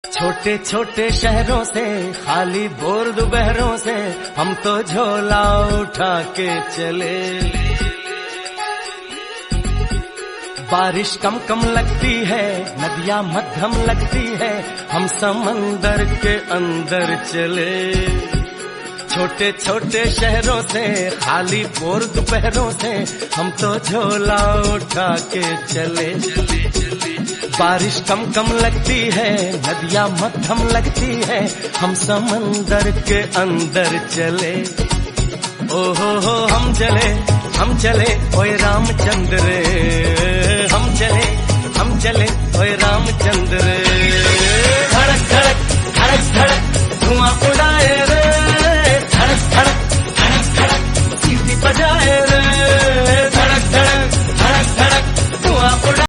छोटे छोटे शहरों से खाली बोर दोपहरों से हम तो झोला उठा के चले। बारिश कम कम लगती है, नदियां मध्यम लगती है, हम समंदर के अंदर चले। छोटे छोटे शहरों से खाली बोर दोपहरों से हम तो झोला उठा के चले। बारिश कम कम लगती है, नदियां मध्यम लगती है, हम समंदर के अंदर चले। ओ हो हम चले ओए रामचंद्र रे, हम चले ओए रामचंद्र रे।